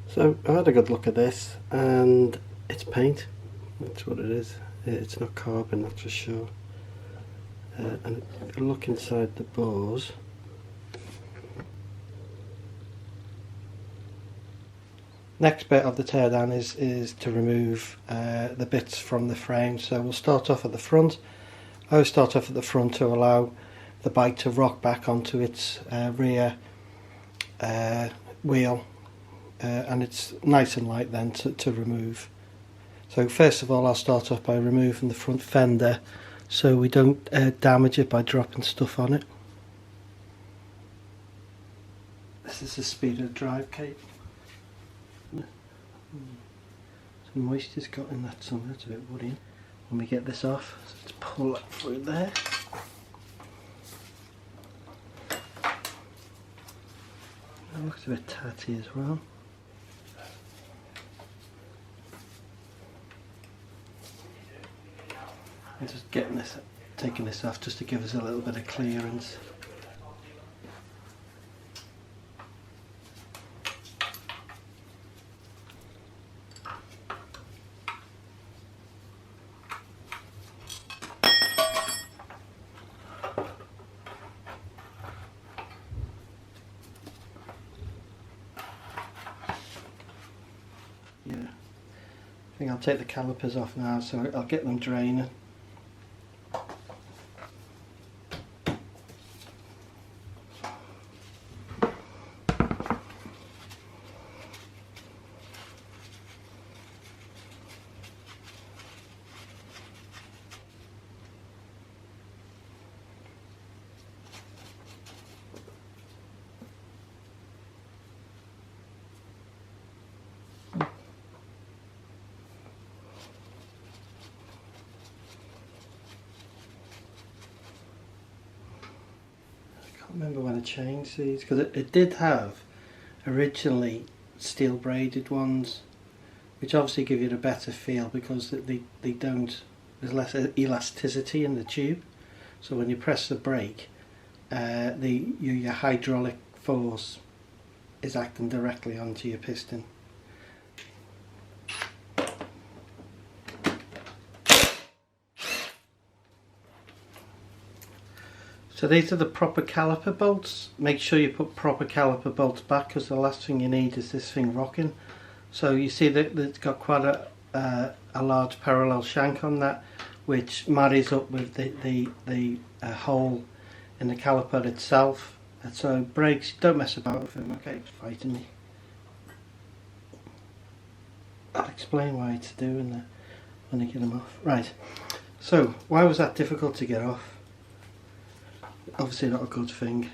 So I had a good look at this, and it's paint. That's what it is. It's not carbon, that's for sure. And if you look inside the bores, next bit of the teardown is to remove the bits from the frame. So we'll start off at the front. I always start off at the front to allow the bike to rock back onto its rear wheel, and it's nice and light then to remove. So first of all, I'll start off by removing the front fender so we don't damage it by dropping stuff on it. This is the Speedometer drive cape. Some moisture's got in that somewhere, it's a bit worrying. When we get this off, so let's pull that through there. It looks a bit tatty as well. I'm just taking this off just to give us a little bit of clearance. Yeah, I think I'll take the calipers off now, so I'll get them draining. I can't remember when I changed these, because it did have originally steel braided ones, which obviously give you a better feel because they don't, there's less elasticity in the tube, so when you press the brake your hydraulic force is acting directly onto your piston. So these are the proper caliper bolts. Make sure you put proper caliper bolts back, because the last thing you need is this thing rocking. So you see that it's got quite a large parallel shank on that, which marries up with the hole in the caliper itself. And so brakes, don't mess about with them. Okay, it's fighting me. I'll explain why it's doing that when I get them off. Right, so why was that difficult to get off? Obviously not a good thing.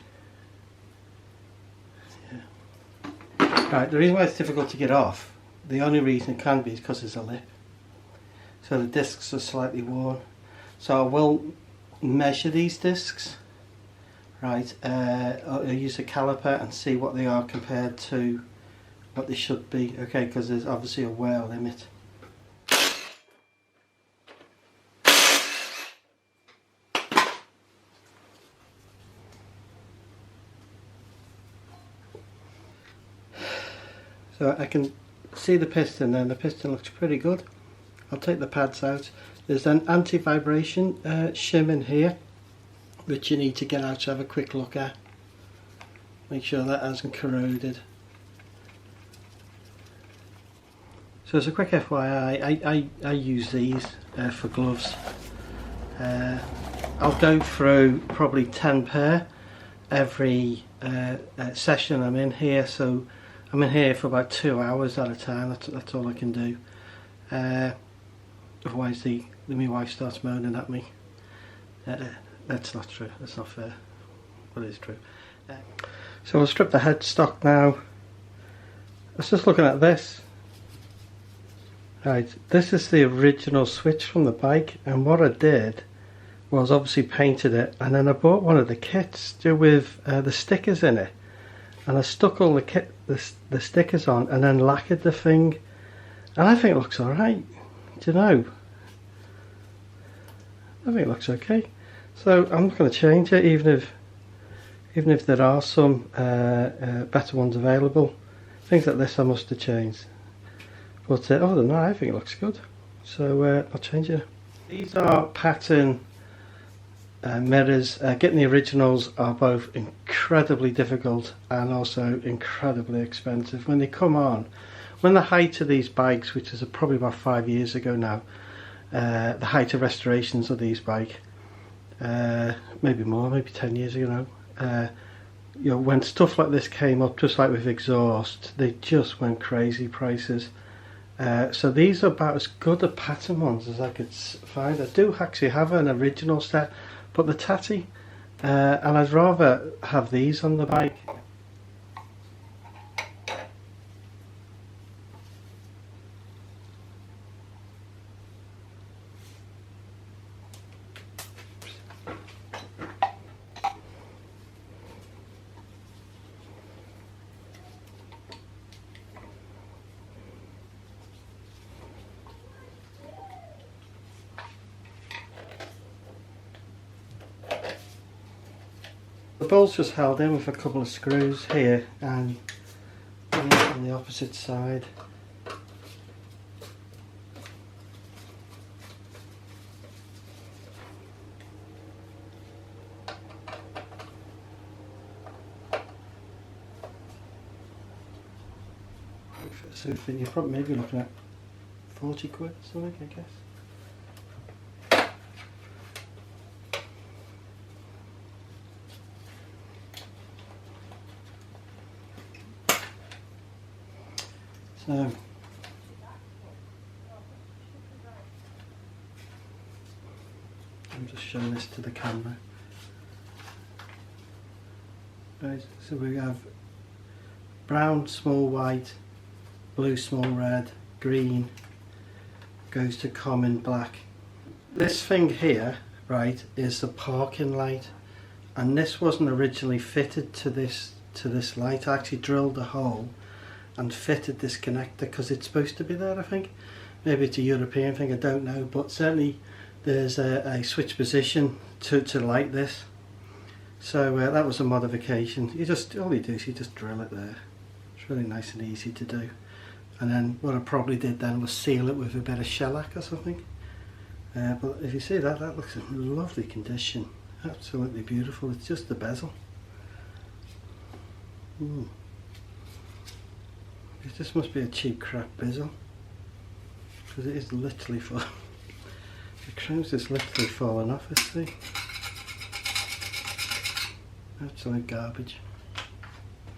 Yeah. Right, the reason why it's difficult to get off, the only reason it can be is because there's a lip. So the discs are slightly worn. So I will measure these discs. Right, I'll use a caliper and see what they are compared to what they should be. Okay, because there's obviously a wear limit. So I can see the piston, and the piston looks pretty good. I'll take the pads out. There's an anti-vibration shim in here, which you need to get out to have a quick look at. Make sure that hasn't corroded. So as a quick FYI, I use these for gloves. I'll go through probably 10 pair every session I'm in here, so I'm in here for about 2 hours at a time. That's all I can do. Otherwise my wife starts moaning at me. That's not true, that's not fair, but it is true. So I'll strip the headstock now. I was just looking at this. Right, this is the original switch from the bike, and what I did was obviously painted it, and then I bought one of the kits with the stickers in it, and I stuck all the stickers on and then lacquered the thing, and I think it looks alright. Do you know? I think it looks okay. So I'm not going to change it, even if there are some better ones available. Things like this I must have changed. But other than that, I think it looks good. So I'll change it. These are pattern mirrors. Getting the originals are both incredibly difficult and also incredibly expensive. When they come on, when the height of these bikes, which is probably about 5 years ago now, the height of restorations of these bikes, maybe more, maybe 10 years ago now, you know, when stuff like this came up, just like with exhaust, they just went crazy prices. So these are about as good a pattern ones as I could find. I do actually have an original set, but the tatty, and I'd rather have these on the bike. The bolt's just held in with a couple of screws here and on the opposite side. So you're probably maybe looking at 40 quid or something, I guess. So I'm just showing this to the camera. Right, so we have brown, small white, blue, small red, green, goes to common black. This thing here, right, is the parking light, and this wasn't originally fitted to this light. I actually drilled a hole and fitted this connector because it's supposed to be there, I think. Maybe it's a European thing, I don't know, but certainly there's a switch position to light this. So that was a modification. All you do is you just drill it there. It's really nice and easy to do. And then what I probably did then was seal it with a bit of shellac or something. But if you see that looks in lovely condition. Absolutely beautiful. It's just the bezel. This must be a cheap crap bezel, because it is literally full. The crown's just literally fallen off this thing. Absolute garbage.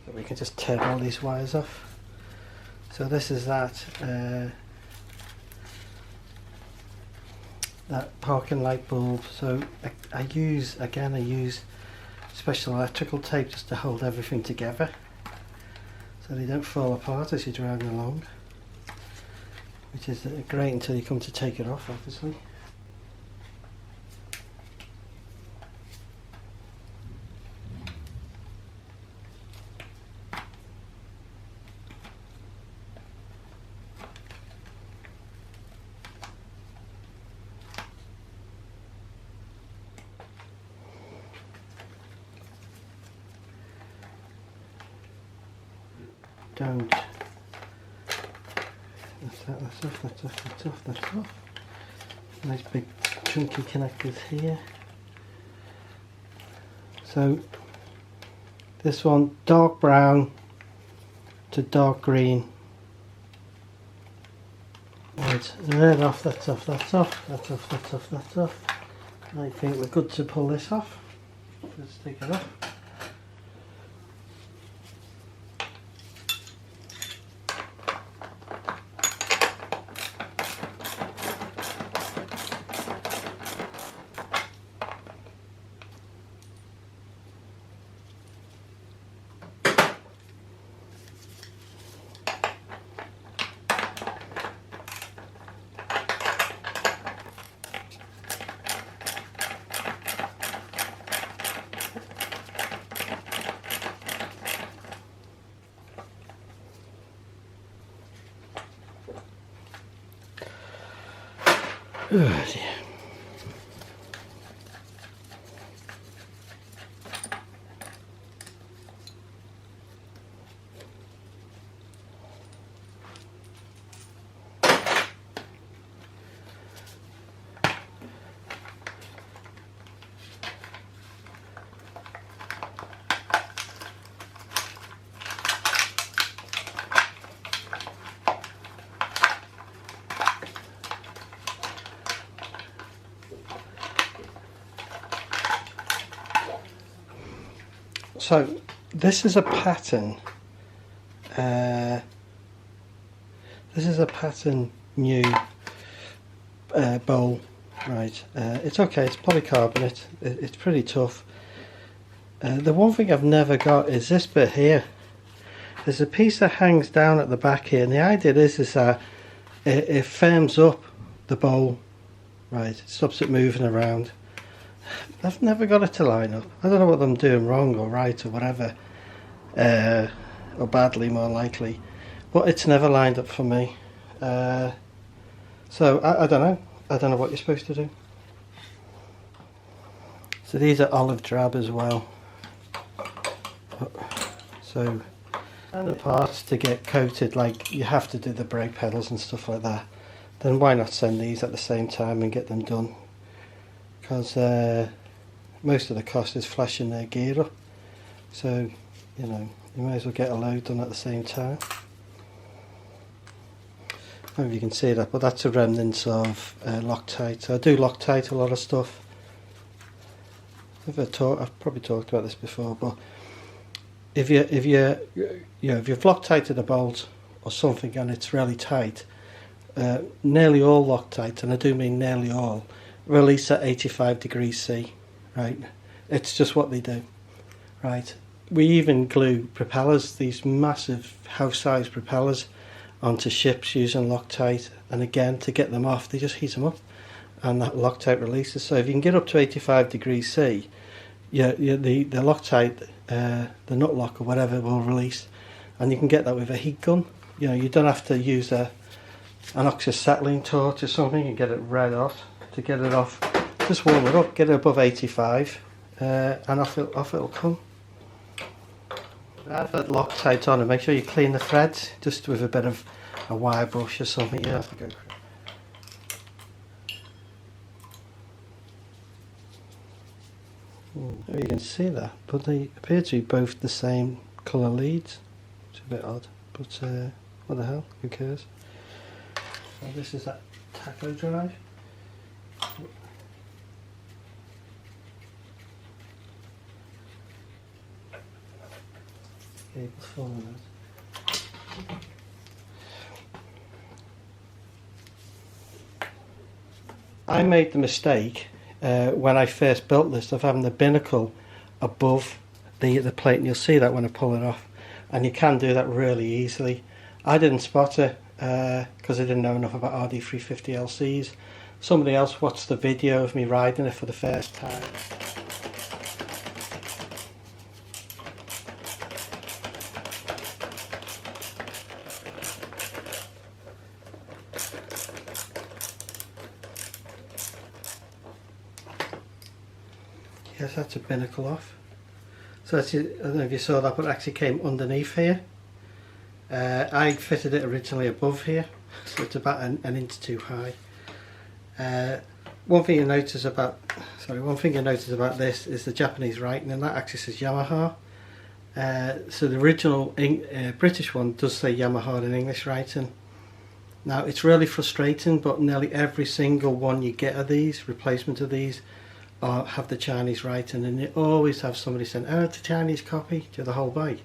So we can just tear all these wires off. So this is that parking light bulb. So I use special electrical tape just to hold everything together, so they don't fall apart as you're driving along, which is great until you come to take it off, obviously. Don't. That's off. Nice big chunky connectors here. So this one, dark brown to dark green. Right, red off, that's off. I think we're good to pull this off. Let's take it off. Oh dear. So this is a pattern. This is a pattern new bowl, right? It's okay. It's polycarbonate. It's pretty tough. The one thing I've never got is this bit here. There's a piece that hangs down at the back here, and the idea is that it firms up the bowl, right? It stops it moving around. I've never got it to line up. I don't know what I'm doing wrong or right or whatever, or badly more likely, but it's never lined up for me. So I don't know. I don't know what you're supposed to do. So these are olive drab as well. So, and the parts to get coated, like you have to do the brake pedals and stuff like that, then why not send these at the same time and get them done? Because most of the cost is flashing their gear up, so you know, you may as well get a load done at the same time. I don't know if you can see that, but that's a remnants of Loctite. So I do Loctite a lot of stuff. I've probably talked about this before, but if you've Loctited a bolt or something and it's really tight, nearly all Loctite, and I do mean nearly all, release at 85 degrees C, right? It's just what they do, right? We even glue propellers, these massive house-sized propellers, onto ships using Loctite, and again, to get them off, they just heat them up, and that Loctite releases. So if you can get up to 85 degrees C, the Loctite, the nut lock or whatever will release, and you can get that with a heat gun. You know, you don't have to use an oxyacetylene torch or something and get it red hot to get it off. Just warm it up, get it above 85, and off it'll come. Have that Loctite on and make sure you clean the threads just with a bit of a wire brush or something. You have to go. You can see that, but they appear to be both the same colour leads. It's a bit odd, but what the hell, who cares? So this is that tacho drive. Cable's falling out. I made the mistake when I first built this of having the binnacle above the plate, and you'll see that when I pull it off, and you can do that really easily. I didn't spot it because I didn't know enough about rd350lcs. Somebody else watched the video of me riding it for the first time. Yes, that's a binnacle off. So that's, I don't know if you saw that, but it actually came underneath here. I fitted it originally above here, so it's about an inch too high. One thing you notice about this is the Japanese writing, and that actually says Yamaha. So the original British one does say Yamaha in English writing. Now it's really frustrating, but nearly every single one you get of these, replacement of these, have the Chinese writing, and you always have somebody saying, oh, it's a Chinese copy, do the whole bike.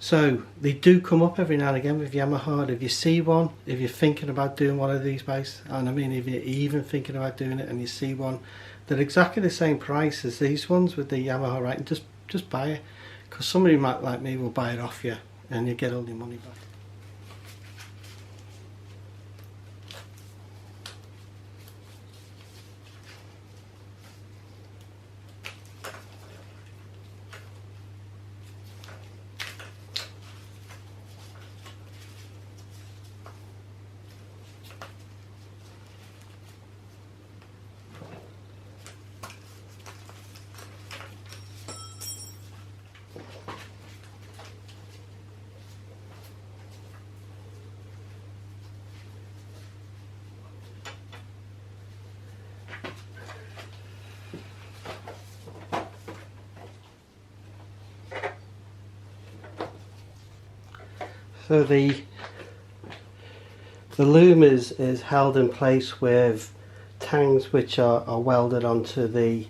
So they do come up every now and again with Yamaha. If you see one, if you're thinking about doing one of these bikes, and I mean if you're even thinking about doing it and you see one, they're exactly the same price as these ones with the Yamaha writing, just buy it, because somebody might like me will buy it off you and you get all your money back. So the loom is held in place with tangs which are welded onto the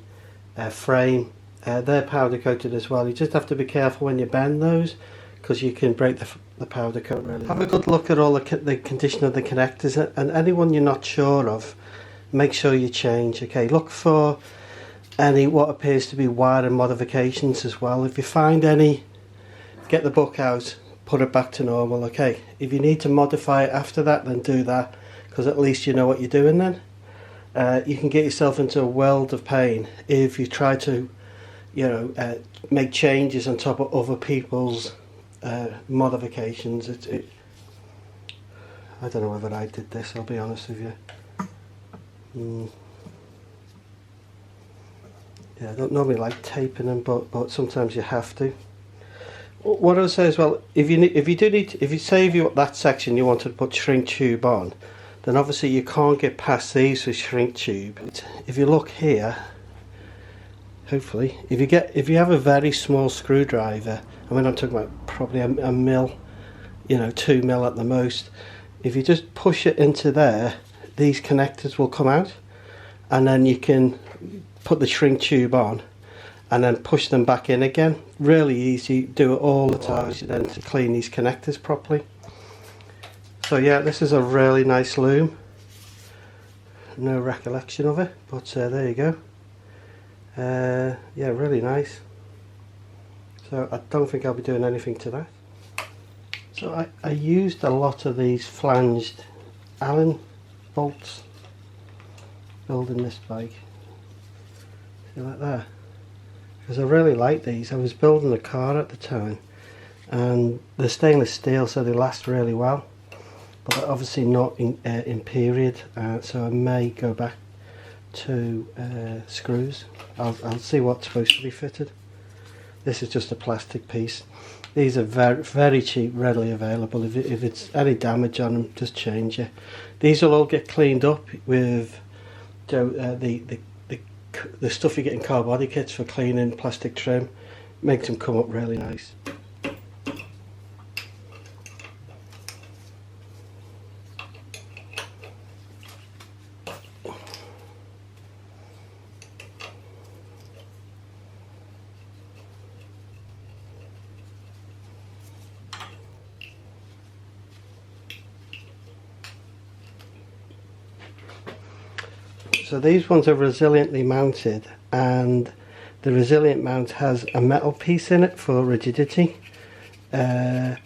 frame they're powder coated as well. You just have to be careful when you bend those, because you can break the powder coat really. Have a good look at all the condition of the connectors, and anyone you're not sure of, make sure you change. Okay, look for any what appears to be wiring modifications as well. If you find any, get the book out, put it back to normal. Okay, if you need to modify it after that, then do that, because at least you know what you're doing then. You can get yourself into a world of pain if you try to, you know, make changes on top of other people's modifications. I don't know whether I did this, I'll be honest with you. Yeah, I don't normally like taping them, but sometimes you have to. What I would say as well, if you say that section you wanted to put shrink tube on, then obviously you can't get past these with shrink tube. If you look here, hopefully, if you have a very small screwdriver, I mean I'm talking about probably a mil, you know, 2 mil at the most. If you just push it into there, these connectors will come out, and then you can put the shrink tube on and then push them back in again. Really easy, do it all the time then to clean these connectors properly. So yeah, this is a really nice loom. No recollection of it, but there you go. Yeah, really nice. So I don't think I'll be doing anything to that. So I used a lot of these flanged Allen bolts building this bike. See like that? Because I really like these. I was building a car at the time, and they're stainless steel, so they last really well. But they're obviously not in period, so I may go back to screws. I'll see what's supposed to be fitted. This is just a plastic piece. These are very, very cheap, readily available. If it's any damage on them, just change it. These will all get cleaned up with the stuff you get in car body kits for cleaning plastic trim. Makes them come up really nice. So these ones are resiliently mounted, and the resilient mount has a metal piece in it for rigidity. Things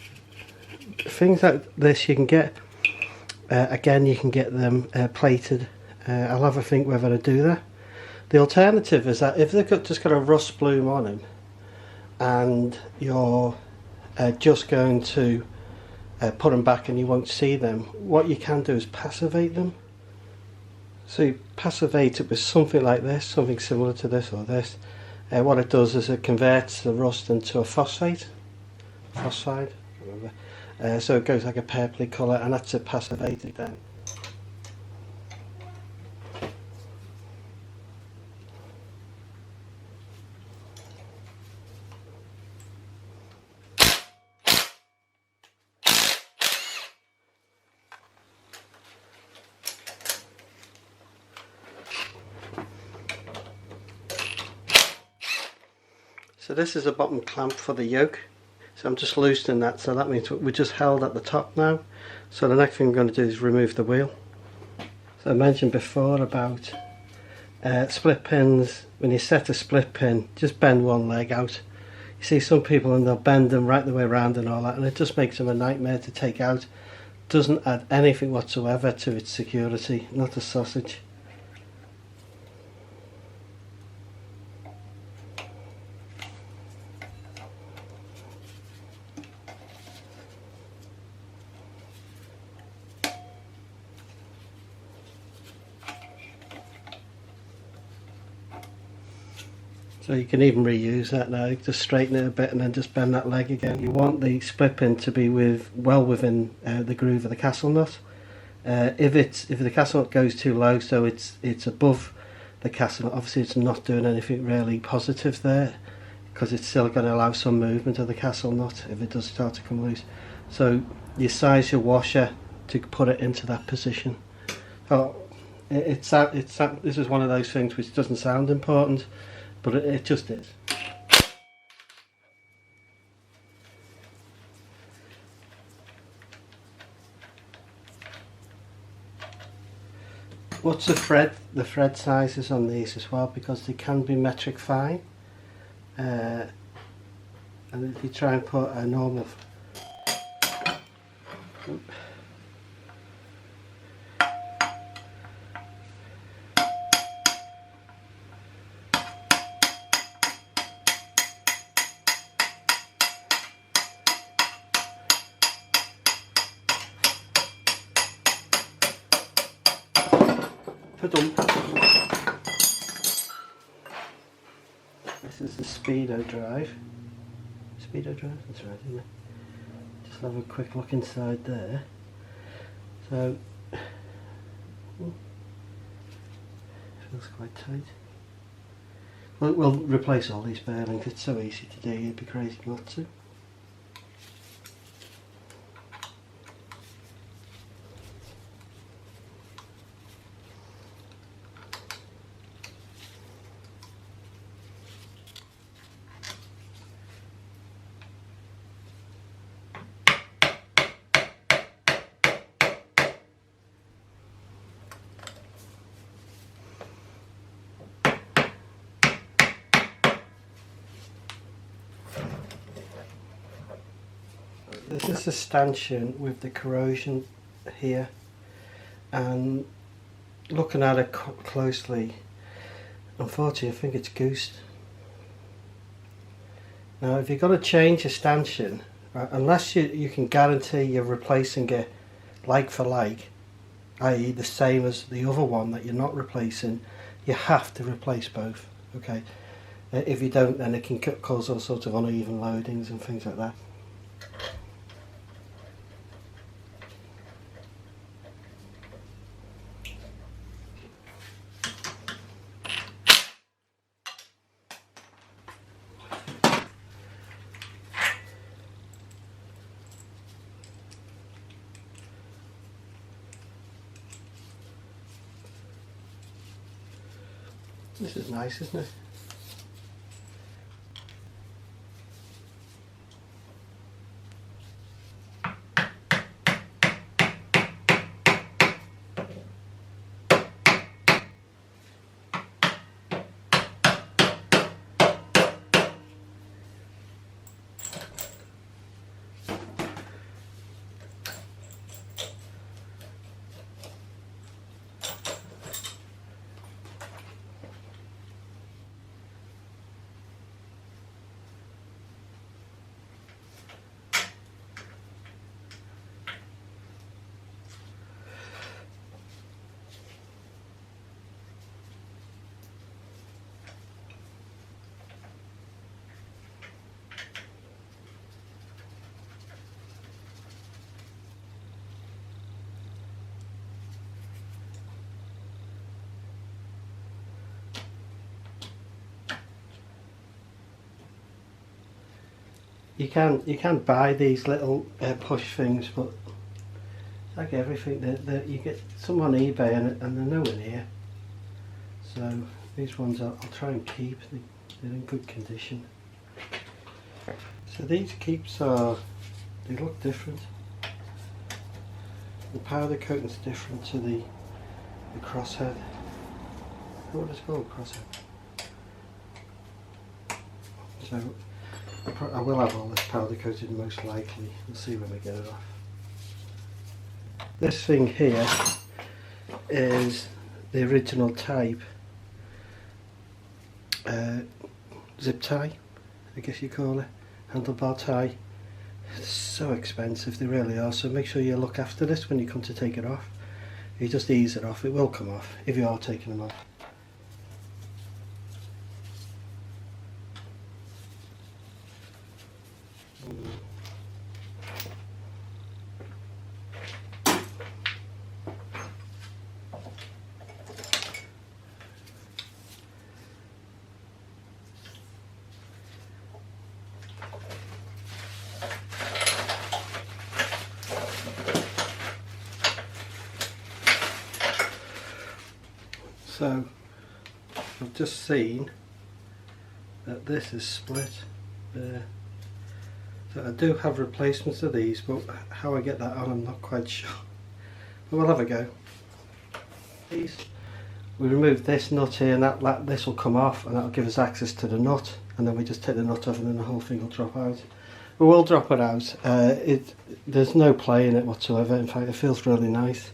like this you can get, again you can get them plated. I'll have a think whether to do that. The alternative is that if they've just got a rust bloom on them, and you're just going to put them back and you won't see them, what you can do is passivate them. So you passivate it with something like this, something similar to this or this. What it does is it converts the rust into a phosphide, so it goes like a purpley colour, and that's it passivated then. So this is a bottom clamp for the yoke, so I'm just loosening that, so that means we're just held at the top now. So the next thing I'm going to do is remove the wheel. So I mentioned before about split pins. When you set a split pin, just bend one leg out. You see some people and they'll bend them right the way around and all that, and it just makes them a nightmare to take out. Doesn't add anything whatsoever to its security, not a sausage. So you can even reuse that now. You just straighten it a bit and then just bend that leg again. You want the split pin to be well within the groove of the castle nut. If the castle nut goes too low, so it's above the castle nut, obviously it's not doing anything really positive there, because it's still going to allow some movement of the castle nut if it does start to come loose. So you size your washer to put it into that position. Oh, this is one of those things which doesn't sound important, but it just is. What's the thread sizes on these as well, because they can be metric fine, and if you try and put a normal This is the Speedo drive. Speedo drive? That's right, isn't it? Just have a quick look inside there. So, feels quite tight. We'll replace all these bearings. It's so easy to do, you'd be crazy not to. This is a stanchion with the corrosion here, and looking at it closely, unfortunately I think it's goosed. Now if you've got to change a stanchion, unless you can guarantee you're replacing it like for like, i.e. the same as the other one that you're not replacing, you have to replace both. Okay, if you don't, then it can cause all sorts of uneven loadings and things like that. This is nice, isn't it? You can buy these little push things, but it's like everything that you get some on eBay and they're nowhere near. So these ones I'll try and keep. They're in good condition. So these keeps they look different. The powder coating's different to the crosshead. What is it called? Crosshead. So I will have all this powder coated most likely. We'll see when we get it off. This thing here is the original type zip tie, I guess you call it, handlebar tie. It's so expensive, they really are, so make sure you look after this when you come to take it off. You just ease it off, it will come off if you are taking them off. So I've just seen that this is split there. So I do have replacements of these, but how I get that on I'm not quite sure. But we'll have a go. These we remove this nut here, and this will come off, and that'll give us access to the nut, and then we just take the nut off and then the whole thing will drop out. We will drop it out. There's no play in it whatsoever. In fact, it feels really nice.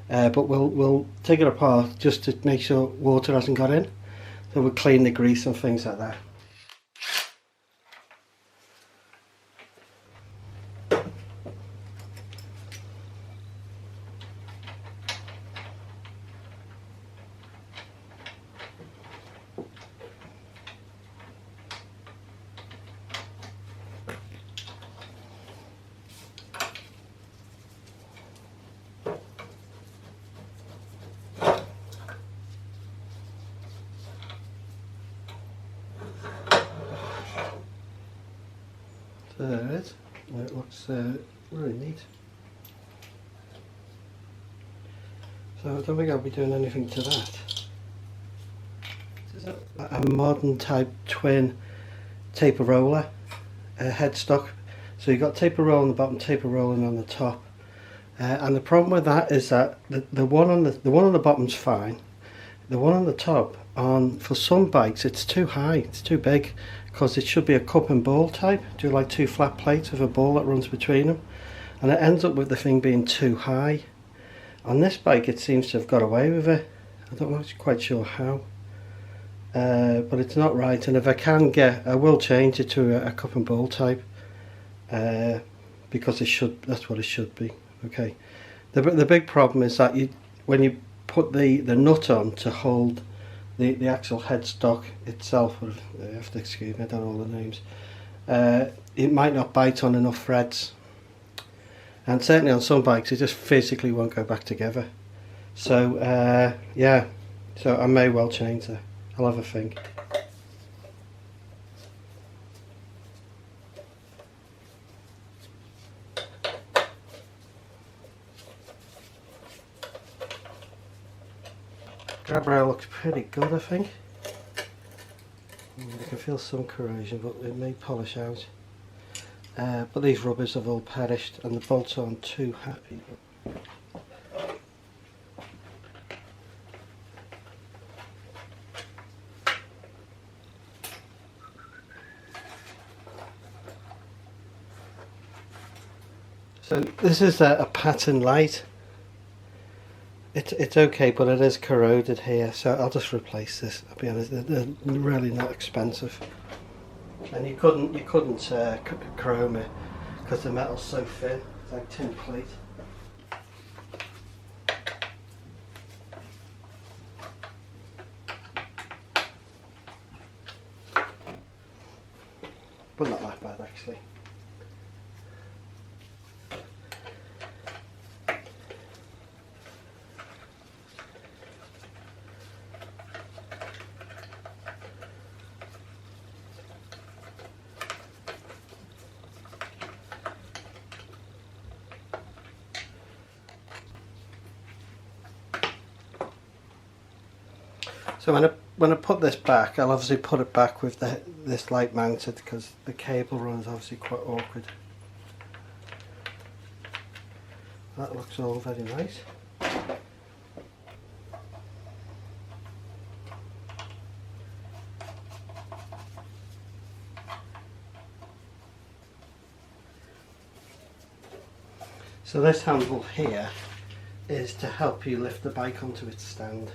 But we'll take it apart just to make sure water hasn't got in. So we'll clean the grease and things like that. So there it is. It looks really neat. So I don't think I'll be doing anything to that. This is a modern type twin taper roller headstock. So you've got taper roll on the bottom, taper rolling on the top. And the problem with that is that the one on the bottom's fine. The one on the top, for some bikes, it's too high, it's too big, because it should be a cup and ball type. Do like two flat plates with a ball that runs between them, and it ends up with the thing being too high. On this bike, it seems to have got away with it. I'm not quite sure how, but it's not right. And if I can I will change it to a cup and ball type, because that's what it should be. Okay. The big problem is that when you put the nut on to hold the actual headstock itself, you have to excuse me, I don't know all the names, it might not bite on enough threads, and certainly on some bikes it just physically won't go back together. So yeah, so I may well change that. I'll have a think. Grab rail looks pretty good, I think. You can feel some corrosion, but it may polish out. But these rubbers have all perished and the bolts aren't too happy. So this is a pattern light. It's okay, but it is corroded here, so I'll just replace this. I'll be honest, they're really not expensive, and you couldn't chrome it because the metal's so thin. It's like tin plate. But not that bad actually. So when I put this back, I'll obviously put it back with this light mounted, because the cable run is obviously quite awkward. That looks all very nice. So this handle here is to help you lift the bike onto its stand.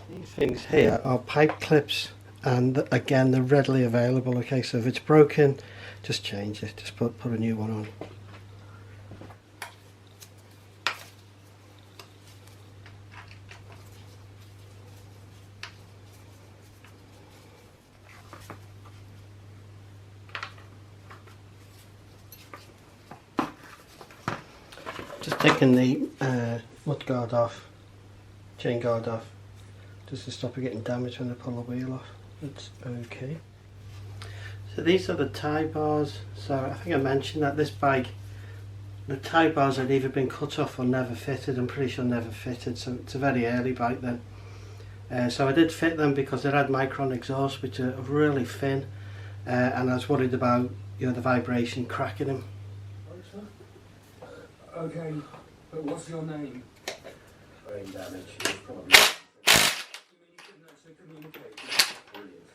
These things here are pipe clips, and again they're readily available. Okay, so if it's broken, just change it, just put a new one on. Just taking the mud guard off, chain guard off, just to stop it getting damaged when I pull the wheel off. It's okay. So these are the tie bars. So I think I mentioned that this bike, the tie bars had either been cut off or never fitted. I'm pretty sure never fitted, so it's a very early bike then. So I did fit them because it had micron exhaust, which are really thin, and I was worried about, you know, the vibration cracking them. Okay, but what's your name? Brain damage, probably. You mean you couldn't actually communicate? Brilliant.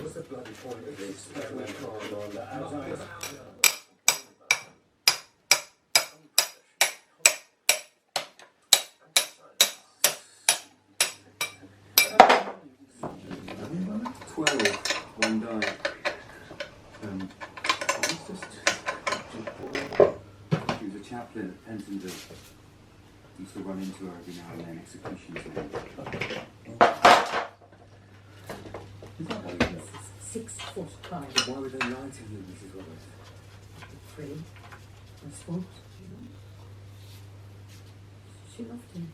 What's the bloody point of this? On the outside. 12, one die. She was a chaplain at Pentonville. Used to run into her every now and then, executions now. Is that why you know? 6 foot high. Why would they lie to you, Mrs. Roberts? Free, I suppose. She loved him.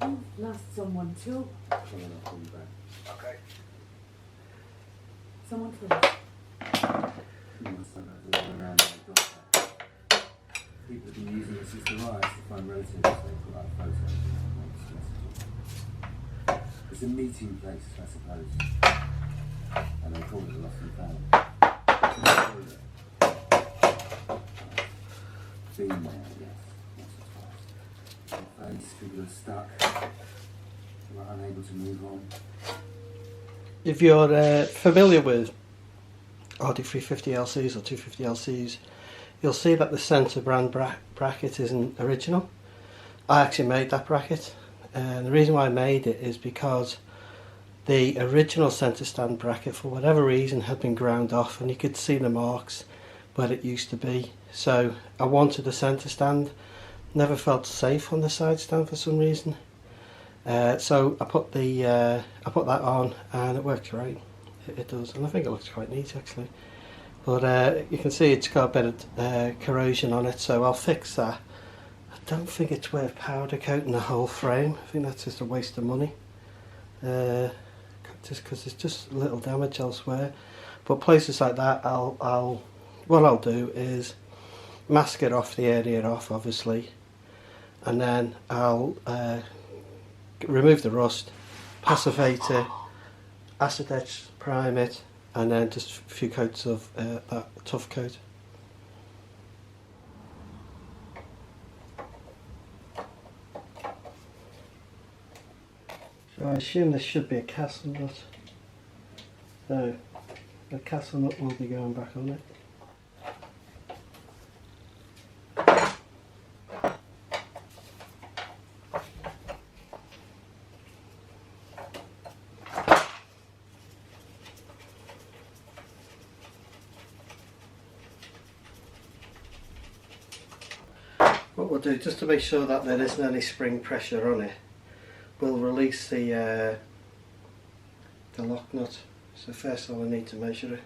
You've lost someone too. I'll call you back. Okay. Someone close. You must have had a around the doctor. People have been using it since the riots to find relatives. They put out photos. It's a meeting place, I suppose. And they call it a lost and found. Been there, yes. Once or twice. Face, people are stuck. They are unable to move on. If you're familiar with rd350lcs or 250lcs, you'll see that the centre brand bracket isn't original. I actually made that bracket, and the reason why I made it is because the original centre stand bracket, for whatever reason, had been ground off, and you could see the marks where it used to be. So I wanted a centre stand. Never felt safe on the side stand for some reason. So I put that on, and it works great. It does, and I think it looks quite neat actually. But you can see it's got a bit of corrosion on it, so I'll fix that. I don't think it's worth powder coating the whole frame. I think that's just a waste of money. Just because there's just little damage elsewhere. But places like that, what I'll do is mask it off, the area off obviously, and then I'll remove the rust, passivate it, acid etch prime it, and then just a few coats of that tough coat. So I assume this should be a castle nut. So the castle nut will be going back on it. What we'll do, just to make sure that there isn't any spring pressure on it, we'll release the lock nut. So first I'll need to measure it.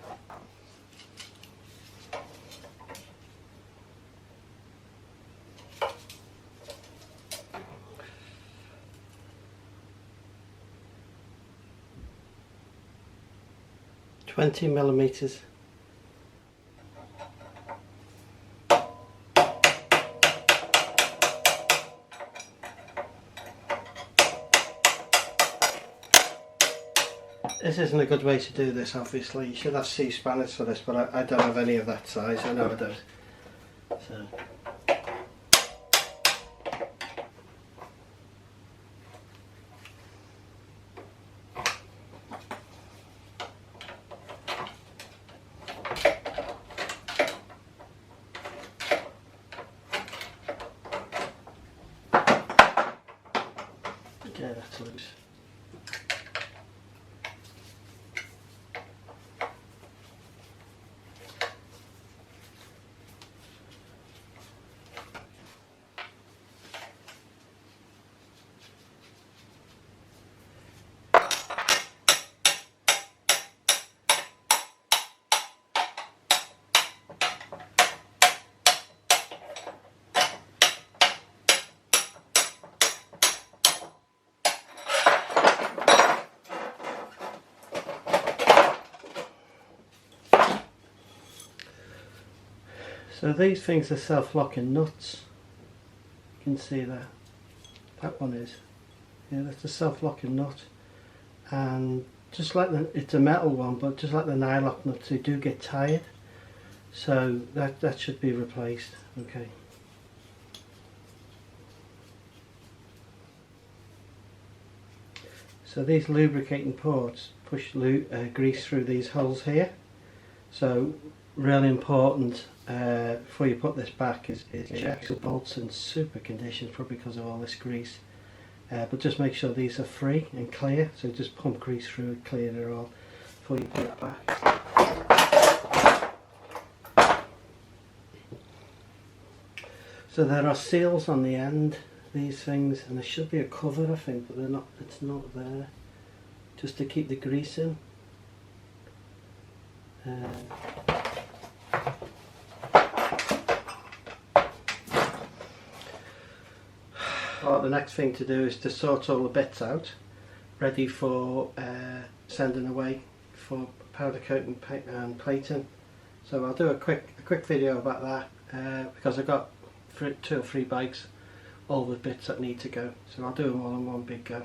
$20mm. This isn't a good way to do this, obviously. You should have C-spanners for this, but I don't have any of that size. I know I don't. So. Yeah, that's loose. So these things are self-locking nuts. You can see that. That one is. Yeah, that's a self-locking nut. And just like it's a metal one, but just like the nylock nuts, they do get tired. So that should be replaced. Okay. So these lubricating ports push grease through these holes here. So really important before you put this back is check the bolts in super condition, probably because of all this grease. But just make sure these are free and clear. So just pump grease through and clear it all before you put it back. So there are seals on the end, these things, and there should be a cover, I think, but they're not. It's not there. Just to keep the grease in. The next thing to do is to sort all the bits out, ready for sending away for powder coating and plating. So I'll do a quick video about that because I've got 2 or 3 bikes all with bits that need to go. So I'll do them all in one big go.